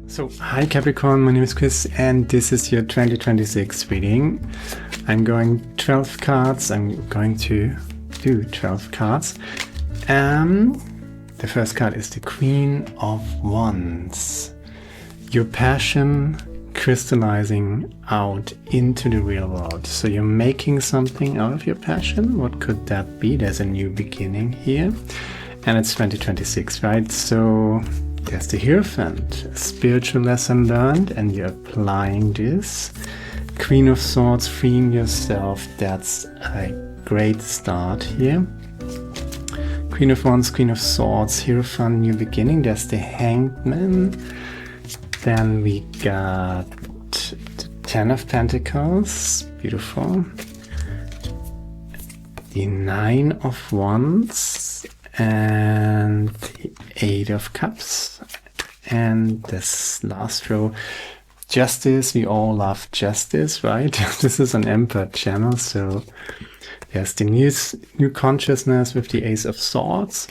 So, hi Capricorn, my name is Chris and this is your 2026 reading. I'm going 12 cards, I'm going to do 12 cards. The first card is the Queen of Wands. Your passion crystallizing out into the real world. So you're making something out of your passion. What could that be? There's a new beginning here. And it's 2026, right? So there's the Hierophant, a spiritual lesson learned, and you're applying this. Queen of Swords, freeing yourself, that's a great start here. Queen of Wands, Queen of Swords, Hierophant, new beginning. There's the Hanged Man. Then we got the Ten of Pentacles, beautiful. The Nine of Wands and the Eight of Cups. And this last row, Justice. We all love justice, right? This is an Emperor channel, so there's the new consciousness with the Ace of Swords.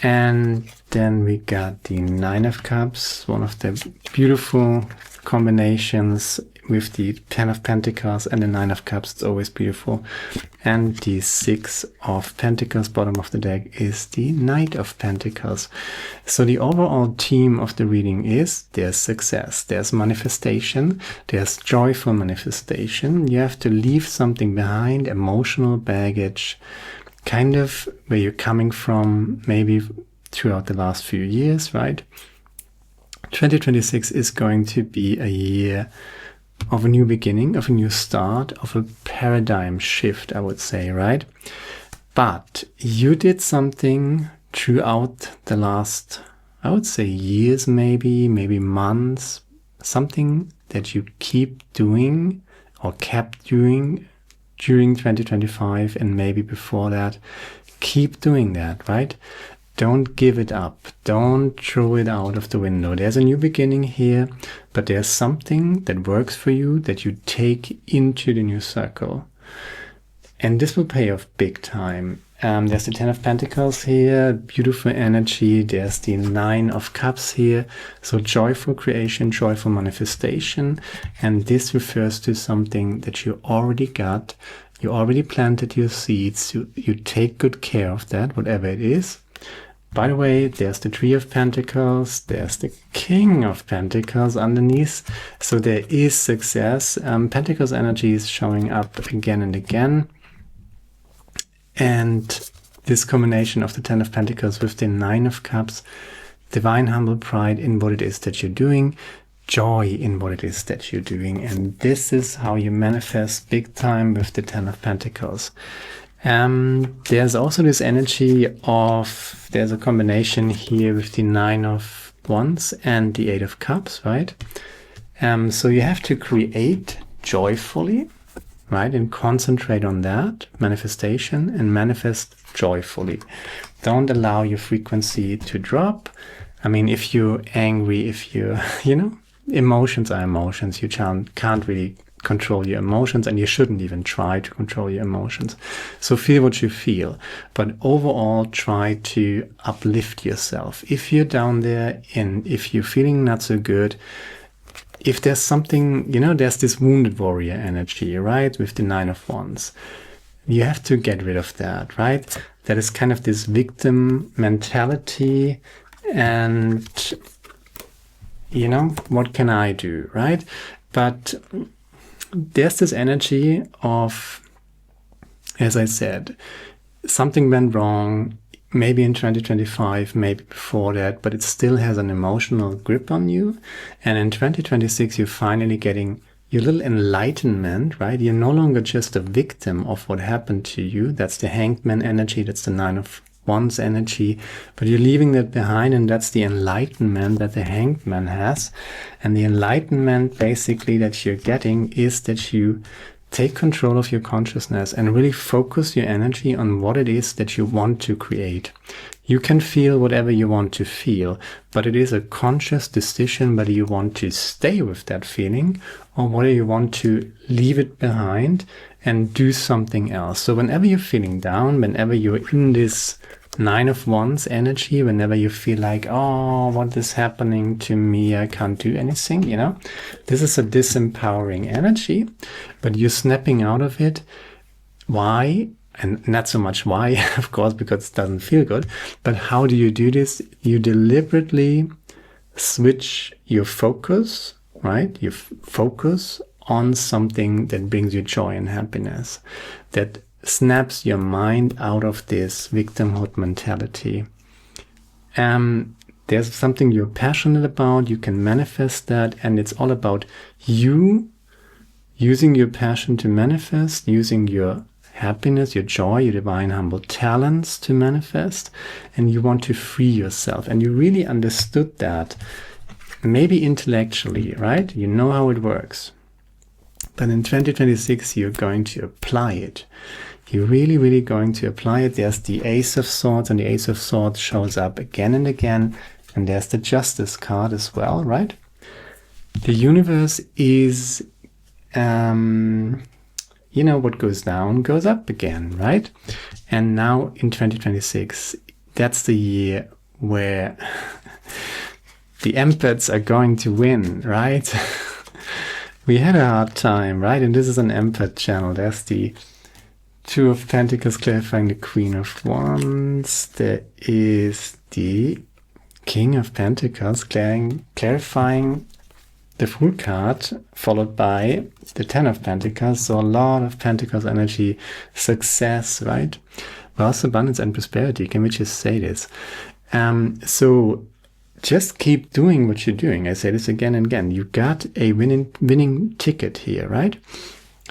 And then we got the Nine of Cups, one of the beautiful combinations with the Ten of Pentacles and the Nine of Cups. It's always beautiful. And the Six of Pentacles, bottom of the deck, is the Knight of Pentacles. So the overall theme of the reading is there's success, there's manifestation, there's joyful manifestation. You have to leave something behind, emotional baggage, kind of where you're coming from, maybe throughout the last few years, right? 2026 is going to be a year of a new beginning, of a new start, of a paradigm shift, I would say, right? But you did something throughout the last, I would say, years, maybe months, something that you keep doing or kept doing during 2025 and maybe before that. Keep doing that, right? Don't give it up. Don't throw it out of the window. There's a new beginning here, but there's something that works for you that you take into the new circle. And this will pay off big time. There's the Ten of Pentacles here, beautiful energy. There's the Nine of Cups here. So joyful creation, joyful manifestation. And this refers to something that you already got. You already planted your seeds. You take good care of that, whatever it is. By the way, there's the Three of Pentacles, there's the King of Pentacles underneath, so there is success. Pentacles energy is showing up again and again. And this combination of the Ten of Pentacles with the Nine of Cups, divine humble pride in what it is that you're doing, joy in what it is that you're doing. And this is how you manifest big time with the Ten of Pentacles. There's also this energy of, there's a combination here with the Nine of Wands and the Eight of Cups, right? So you have to create joyfully, right? And concentrate on that manifestation and manifest joyfully. Don't allow your frequency to drop. I mean, if you're angry, if you're, emotions are emotions. You can't really control your emotions, and you shouldn't even try to control your emotions. So feel what you feel, but overall try to uplift yourself. If you're down there and if you're feeling not so good, if there's something, there's this wounded warrior energy, right? With the Nine of Wands. You have to get rid of that, right? That is kind of this victim mentality and, what can I do, right? But there's this energy of, as I said, something went wrong, maybe in 2025, maybe before that, but it still has an emotional grip on you. And in 2026, you're finally getting your little enlightenment, right? You're no longer just a victim of what happened to you. That's the Hanged Man energy. That's the Nine of Wands energy, but you're leaving that behind, and that's the enlightenment that the Hanged Man has. And the enlightenment basically that you're getting is that you take control of your consciousness and really focus your energy on what it is that you want to create. You can feel whatever you want to feel, but it is a conscious decision whether you want to stay with that feeling or whether you want to leave it behind and do something else. So whenever you're feeling down, whenever you're in this Nine of Wands energy, whenever you feel like, oh, what is happening to me? I can't do anything, you know? This is a disempowering energy, but you're snapping out of it. Why? And not so much why, of course, because it doesn't feel good. But how do you do this? You deliberately switch your focus, right? You focus on something that brings you joy and happiness, that snaps your mind out of this victimhood mentality. There's something you're passionate about, you can manifest that, and it's all about you using your passion to manifest, using your happiness, your joy, your divine humble talents to manifest, and you want to free yourself. And you really understood that, maybe intellectually, right? You know how it works. But in 2026, you're going to apply it. You're really, really going to apply it. There's the Ace of Swords, and the Ace of Swords shows up again and again. And there's the Justice card as well, right? The universe is, you know, what goes down goes up again, right? And now in 2026, that's the year where the empaths are going to win, right? We had a hard time, right? And this is an empath channel. There's the Two of Pentacles clarifying the Queen of Wands. There is the King of Pentacles clarifying the Fool card, followed by the Ten of Pentacles. So a lot of Pentacles energy, success, right? Wealth, abundance, and prosperity. Can we just say this? So just keep doing what you're doing. I say this again and again. You got a winning ticket here, right?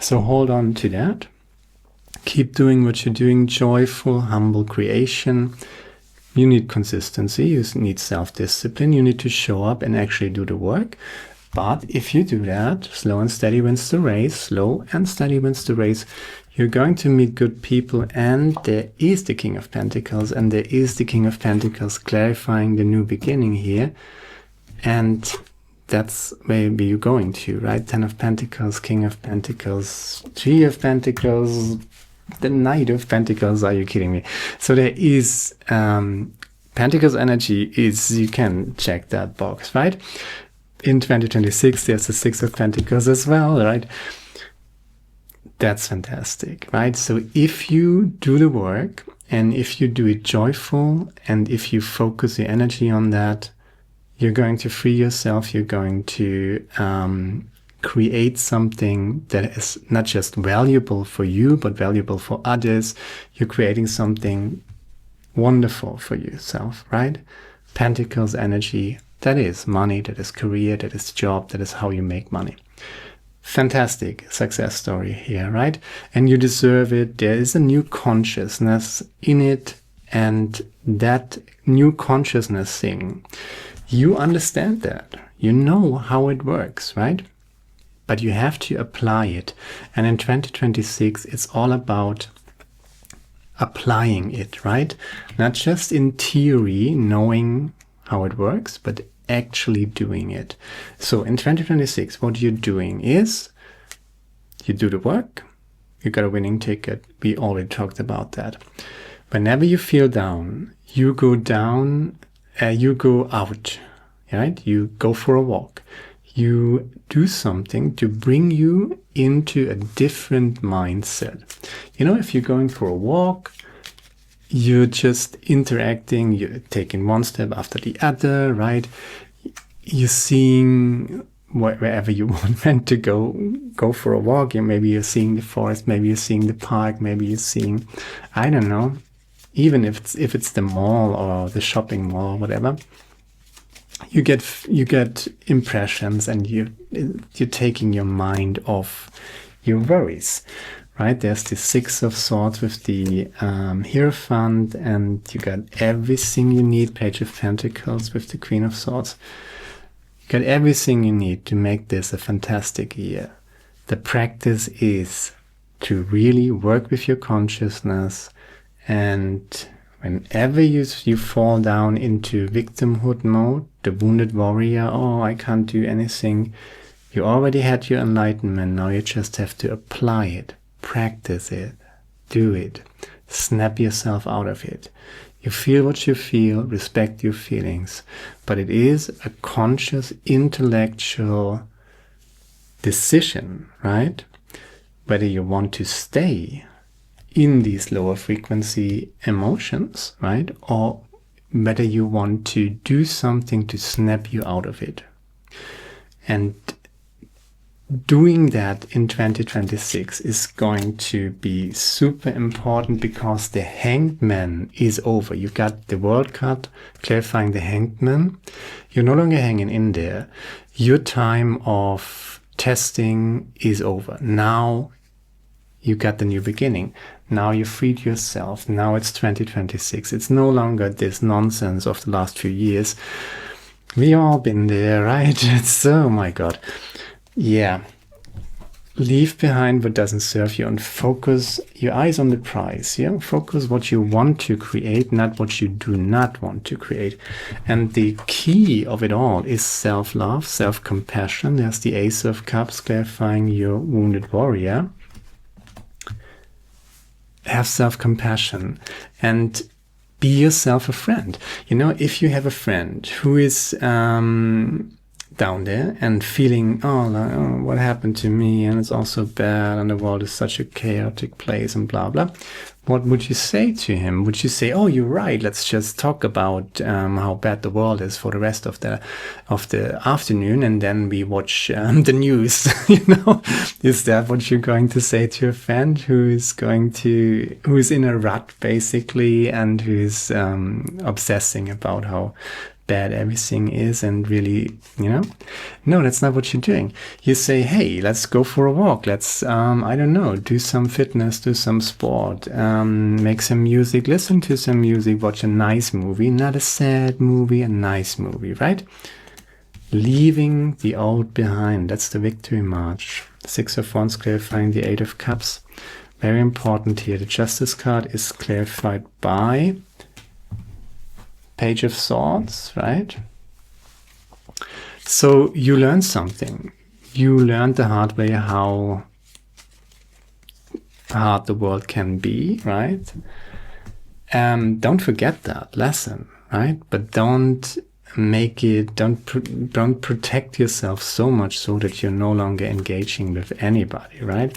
So hold on to that. Keep doing what you're doing. Joyful, humble creation. You need consistency. You need self-discipline. You need to show up and actually do the work. But if you do that, slow and steady wins the race. Slow and steady wins the race. You're going to meet good people, and there is the King of Pentacles, and there is the King of Pentacles clarifying the new beginning here. And that's where you're going to, right? Ten of Pentacles, King of Pentacles, Three of Pentacles, the Knight of Pentacles. Are you kidding me? So there is Pentacles energy is, you can check that box, right? In 2026, there's the Six of Pentacles as well, right? That's fantastic, right? So if you do the work, and if you do it joyful, and if you focus your energy on that, you're going to free yourself. You're going to create something that is not just valuable for you, but valuable for others. You're creating something wonderful for yourself, right? Pentacles energy, that is money, that is career, that is job, that is how you make money. Fantastic success story here, right? And you deserve it. There is a new consciousness in it, and that new consciousness thing, you understand that. You know how it works, right? But you have to apply it. And in 2026, it's all about applying it, right? Not just in theory, knowing how it works, but actually doing it. So in 2026, what you're doing is you do the work, you got a winning ticket. We already talked about that. Whenever you feel down, you go out, right? You go for a walk. You do something to bring you into a different mindset. You know, if you're going for a walk, you're just interacting, you're taking one step after the other, right? You're seeing wherever you want to go for a walk. Maybe you're seeing the forest, maybe you're seeing the park, maybe you're seeing, I don't know, even if it's the mall or the shopping mall, whatever. You get impressions, and you're taking your mind off your worries. Right, there's the Six of Swords with the Hierophant, and you got everything you need. Page of Pentacles with the Queen of Swords. You got everything you need to make this a fantastic year. The practice is to really work with your consciousness, and whenever you fall down into victimhood mode, the wounded warrior, oh, I can't do anything, you already had your enlightenment. Now you just have to apply it. Practice it, do it, snap yourself out of it. You feel what you feel, respect your feelings. But it is a conscious, intellectual decision, right? Whether you want to stay in these lower frequency emotions, right? Or whether you want to do something to snap you out of it. And doing that in 2026 is going to be super important because the Hanged Man is over. You got the World card clarifying the Hanged Man. You're no longer hanging in there. Your time of testing is over. Now you got the new beginning. Now you freed yourself. Now it's 2026. It's no longer this nonsense of the last few years. We all been there, right? It's, oh my God. Yeah. Leave behind what doesn't serve you and focus your eyes on the prize. Yeah, focus what you want to create, not what you do not want to create. And the key of it all is self-love, self-compassion. There's the Ace of Cups clarifying your wounded warrior. Have self-compassion and be yourself a friend. You know, if you have a friend who is down there and feeling, oh, what happened to me, and it's all so bad, and the world is such a chaotic place, and blah blah, what would you say to him? Would you say, oh, you're right, let's just talk about how bad the world is for the rest of the afternoon, and then we watch the news? You know, is that what you're going to say to a friend who is in a rut basically, and who's obsessing about how bad everything is, and really, you know, no, that's not what you're doing. You say, hey, let's go for a walk, let's I don't know, do some fitness, do some sport, make some music, listen to some music, watch a nice movie, not a sad movie, a nice movie, right? Leaving the old behind. That's the victory march. 6 of Wands clarifying the 8 of Cups. Very important here. The Justice card is clarified by Page of Swords, right? So you learned something. You learned the hard way how hard the world can be, right? Don't forget that lesson, right? But don't protect yourself so much so that you're no longer engaging with anybody, right?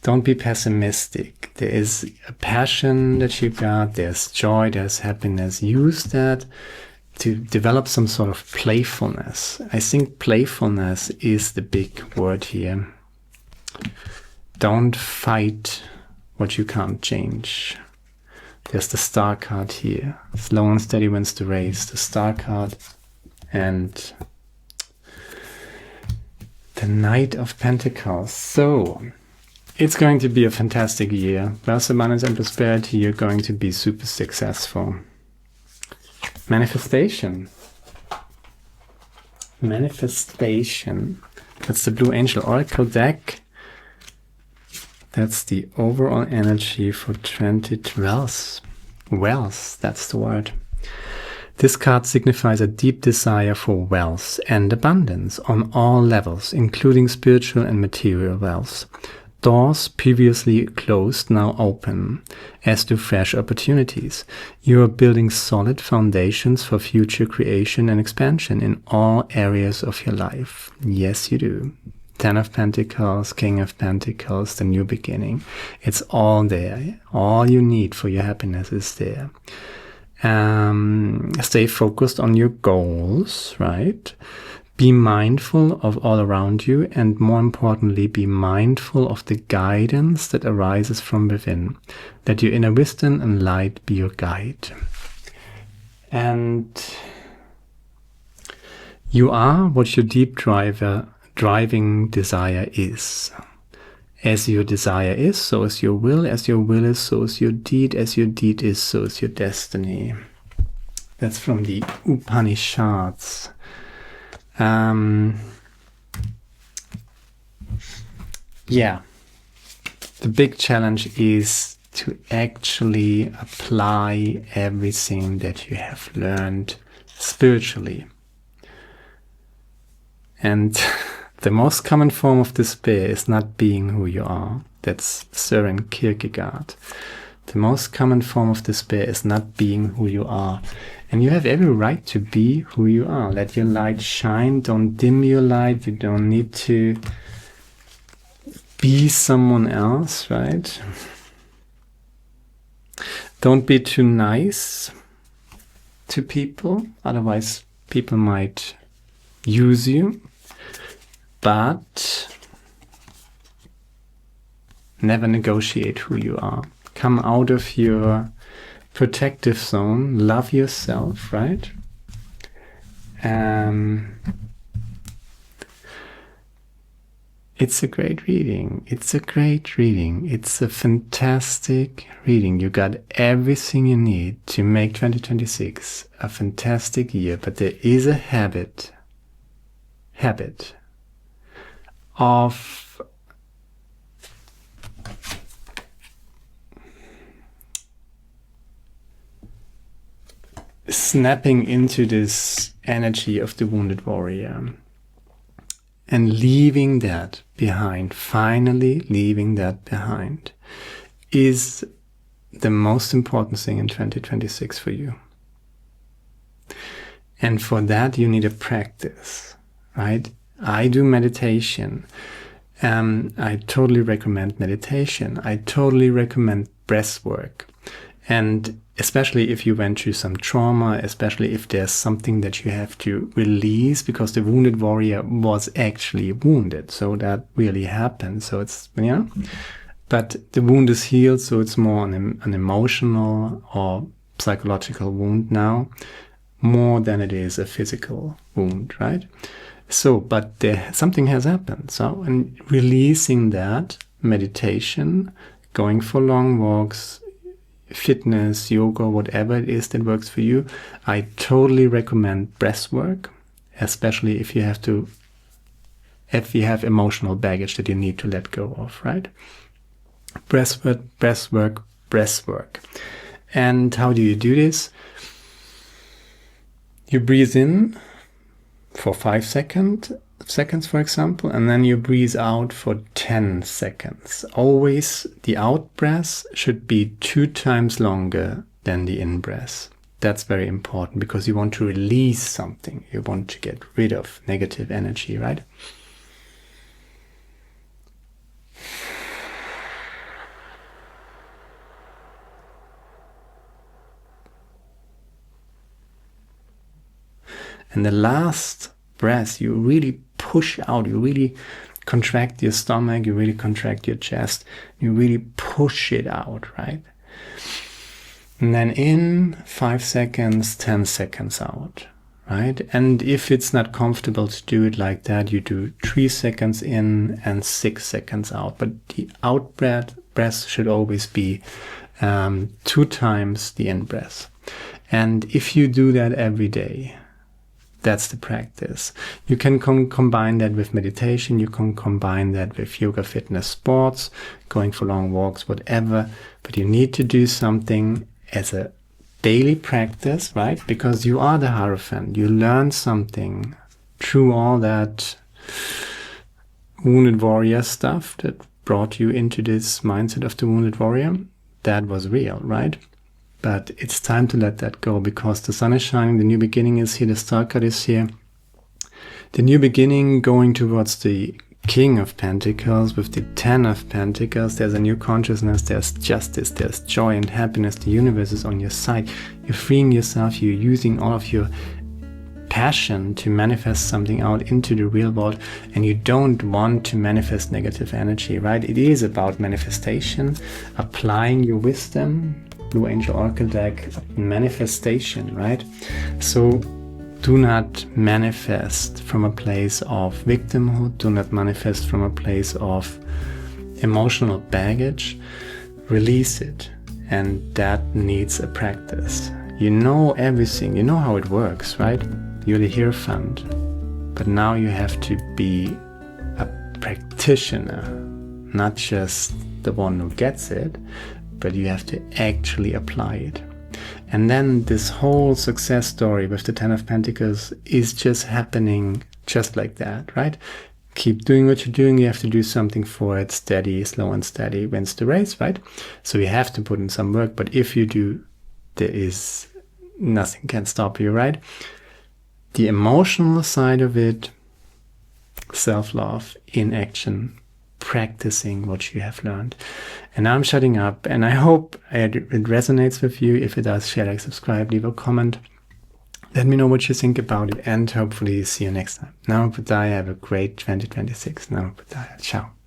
Don't be pessimistic. There is a passion that you got, there's joy, there's happiness. Use that to develop some sort of playfulness. I think playfulness is the big word here. Don't fight what you can't change. There's the Star card here. Slow and steady wins the race. The Star card and the Knight of Pentacles. So it's going to be a fantastic year. Wealth, abundance, and prosperity. You're going to be super successful. Manifestation. Manifestation. That's the Blue Angel Oracle deck. That's the overall energy for 2012. Wealth, that's the word. This card signifies a deep desire for wealth and abundance on all levels, including spiritual and material wealth. Doors previously closed now open, as do fresh opportunities. You are building solid foundations for future creation and expansion in all areas of your life. Yes, you do. 10 of Pentacles, King of Pentacles, the new beginning. It's all there. All you need for your happiness is there. Stay focused on your goals, right? Be mindful of all around you, and more importantly, be mindful of the guidance that arises from within. Let your inner wisdom and light be your guide. And you are what your deep driving desire is. As your desire is, so is your will. As your will is, so is your deed. As your deed is, so is your destiny. That's from the Upanishads. Yeah, the big challenge is to actually apply everything that you have learned spiritually. And the most common form of despair is not being who you are. That's Søren Kierkegaard. The most common form of despair is not being who you are. And you have every right to be who you are. Let your light shine. Don't dim your light. You don't need to be someone else, right? Don't be too nice to people. Otherwise, people might use you. But never negotiate who you are. Come out of your protective zone. Love yourself, right? It's a great reading. It's a great reading. It's a fantastic reading. You got everything you need to make 2026 a fantastic year. But there is a habit of snapping into this energy of the wounded warrior and leaving that behind, finally leaving that behind, is the most important thing in 2026 for you. And for that, you need a practice, right? I do meditation. I totally recommend meditation. I totally recommend breath work. And especially if you went through some trauma, especially if there's something that you have to release, because the wounded warrior was actually wounded. So that really happened. So it's, but the wound is healed. So it's more an emotional or psychological wound now, more than it is a physical wound, right? So, but something has happened. So, and releasing that, meditation, going for long walks, fitness, yoga, whatever it is that works for you. I totally recommend breath work, especially if you have emotional baggage that you need to let go of, right? Breath work. And how do you do this? You breathe in for 5 seconds, for example, and then you breathe out for 10 seconds. Always the out breath should be 2 times longer than the in breath. That's very important because you want to release something. You want to get rid of negative energy, right? And the last breath, you really push out, you really contract your stomach, you really contract your chest, you really push it out, right? And then in 5 seconds, 10 seconds out, right? And if it's not comfortable to do it like that, you do 3 seconds in and 6 seconds out. But the out breath should always be 2 times the in breath. And if you do that every day, that's the practice. You can combine that with meditation. You can combine that with yoga, fitness, sports, going for long walks, whatever. But you need to do something as a daily practice, right? Because you are the Hierophant. You learn something through all that wounded warrior stuff that brought you into this mindset of the wounded warrior. That was real, right? But it's time to let that go because the sun is shining, the new beginning is here, the star card is here. The new beginning going towards the King of Pentacles with the 10 of Pentacles. There's a new consciousness, there's justice, there's joy and happiness. The universe is on your side. You're freeing yourself, you're using all of your passion to manifest something out into the real world, and you don't want to manifest negative energy, right? It is about manifestation, applying your wisdom, Blue Angel Oracle deck, manifestation, right? So do not manifest from a place of victimhood, do not manifest from a place of emotional baggage. Release it, and that needs a practice. You know everything, you know how it works, right? You're the Hierophant, but now you have to be a practitioner, not just the one who gets it, but you have to actually apply it. And then this whole success story with the 10 of Pentacles is just happening just like that, right? keep doing what you're doing. You have to do something for it. Steady, slow and steady wins the race, right? So you have to put in some work, but if you do, there is nothing can stop you, right? The emotional side of it, self-love in action, practicing what you have learned. And now I'm shutting up, and I hope it resonates with you. If it does, share, like, subscribe, leave a comment. Let me know what you think about it, and hopefully see you next time. Namo Buddhaya, have a great 2026. Namo Buddhaya. Ciao.